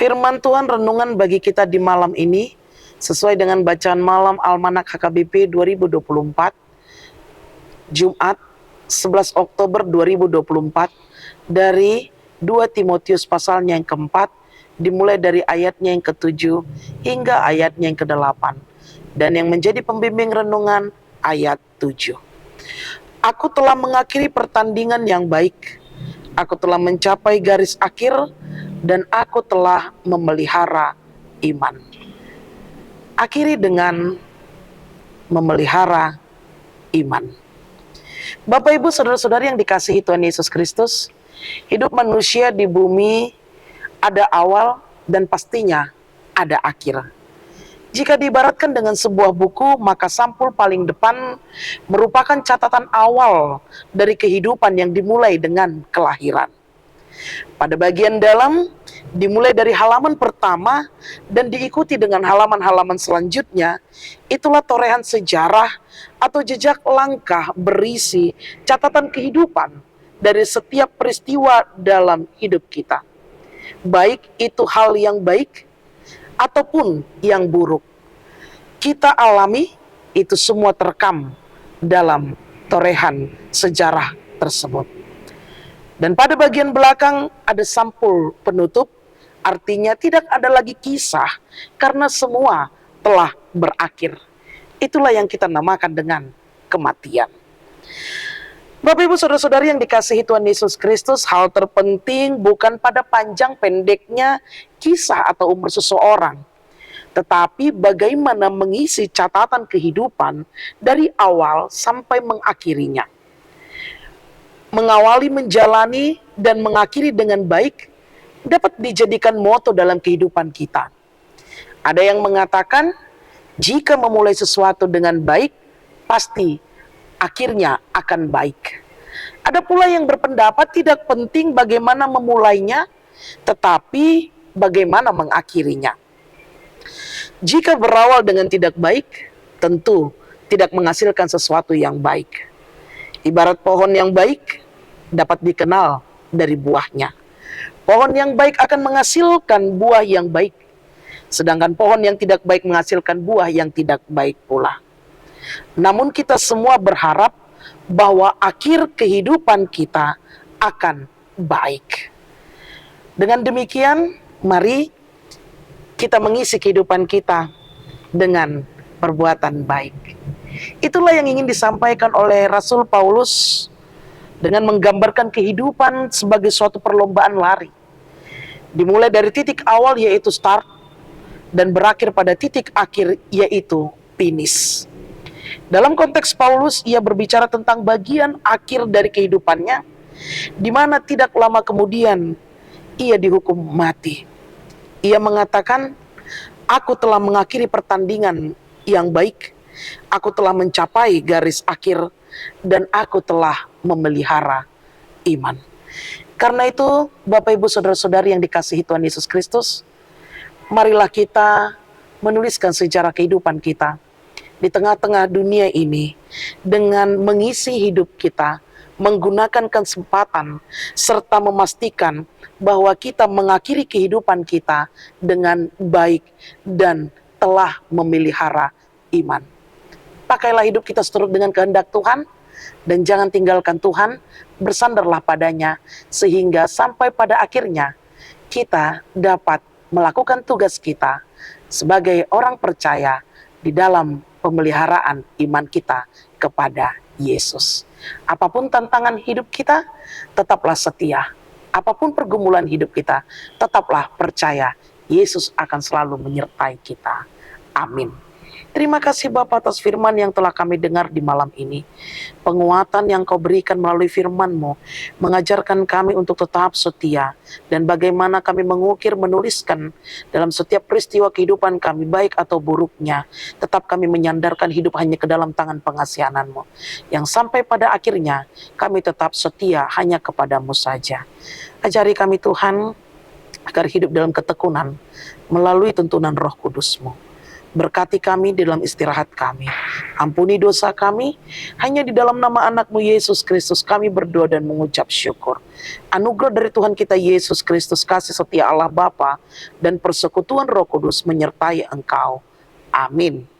Firman Tuhan renungan bagi kita di malam ini sesuai dengan bacaan malam Almanak HKBP 2024 Jumat 11 Oktober 2024 dari 2 Timotius pasalnya yang keempat, dimulai dari ayatnya yang ke-7 hingga ayatnya yang ke-8, dan yang menjadi pembimbing renungan ayat 7. Aku telah mengakhiri pertandingan yang baik, aku telah mencapai garis akhir, dan aku telah memelihara iman. Akhiri dengan memelihara iman. Bapak, Ibu, saudara-saudari yang dikasihi Tuhan Yesus Kristus, hidup manusia di bumi ada awal dan pastinya ada akhir. Jika diibaratkan dengan sebuah buku, maka sampul paling depan merupakan catatan awal dari kehidupan yang dimulai dengan kelahiran. Pada bagian dalam, dimulai dari halaman pertama dan diikuti dengan halaman-halaman selanjutnya, itulah torehan sejarah atau jejak langkah berisi catatan kehidupan dari setiap peristiwa dalam hidup kita. Baik itu hal yang baik ataupun yang buruk kita alami, itu semua terekam dalam torehan sejarah tersebut. Dan pada bagian belakang ada sampul penutup, artinya tidak ada lagi kisah karena semua telah berakhir. Itulah yang kita namakan dengan kematian. Bapak, Ibu, saudara-saudari yang dikasihi Tuhan Yesus Kristus, hal terpenting bukan pada panjang pendeknya kisah atau umur seseorang, tetapi bagaimana mengisi catatan kehidupan dari awal sampai mengakhirinya. Mengawali, menjalani, dan mengakhiri dengan baik dapat dijadikan moto dalam kehidupan kita. Ada yang mengatakan, jika memulai sesuatu dengan baik, pasti akhirnya akan baik. Ada pula yang berpendapat tidak penting bagaimana memulainya, tetapi bagaimana mengakhirinya. Jika berawal dengan tidak baik, tentu tidak menghasilkan sesuatu yang baik. Ibarat pohon yang baik dapat dikenal dari buahnya. Pohon yang baik akan menghasilkan buah yang baik, sedangkan pohon yang tidak baik menghasilkan buah yang tidak baik pula. Namun kita semua berharap bahwa akhir kehidupan kita akan baik. Dengan demikian, mari kita mengisi kehidupan kita dengan perbuatan baik. Itulah yang ingin disampaikan oleh Rasul Paulus dengan menggambarkan kehidupan sebagai suatu perlombaan lari. Dimulai dari titik awal yaitu start, dan berakhir pada titik akhir yaitu finish. Dalam konteks Paulus, ia berbicara tentang bagian akhir dari kehidupannya, di mana tidak lama kemudian ia dihukum mati. Ia mengatakan, aku telah mengakhiri pertandingan yang baik, aku telah mencapai garis akhir, dan aku telah memelihara iman. Karena itu, Bapak, Ibu, saudara-saudari yang dikasihi Tuhan Yesus Kristus, marilah kita menuliskan sejarah kehidupan kita di tengah-tengah dunia ini dengan mengisi hidup kita, menggunakan kesempatan, serta memastikan bahwa kita mengakhiri kehidupan kita dengan baik dan telah memelihara iman. Pakailah hidup kita seturut dengan kehendak Tuhan, dan jangan tinggalkan Tuhan, bersandarlah padanya, sehingga sampai pada akhirnya kita dapat melakukan tugas kita sebagai orang percaya di dalam pemeliharaan iman kita kepada Yesus. Apapun tantangan hidup kita, tetaplah setia. Apapun pergumulan hidup kita, tetaplah percaya Yesus akan selalu menyertai kita. Amin. Terima kasih Bapa atas firman yang telah kami dengar di malam ini. Penguatan yang Kau berikan melalui firman-Mu mengajarkan kami untuk tetap setia, dan bagaimana kami mengukir, menuliskan dalam setiap peristiwa kehidupan kami, baik atau buruknya, tetap kami menyandarkan hidup hanya ke dalam tangan pengasihanan-Mu, yang sampai pada akhirnya kami tetap setia hanya kepada-Mu saja. Ajari kami Tuhan, agar hidup dalam ketekunan melalui tuntunan Roh Kudus-Mu. Berkati kami dalam istirahat kami. Ampuni dosa kami. Hanya di dalam nama anak-Mu Yesus Kristus kami berdoa dan mengucap syukur. Anugerah dari Tuhan kita Yesus Kristus, kasih setia Allah Bapa, dan persekutuan Roh Kudus menyertai engkau. Amin.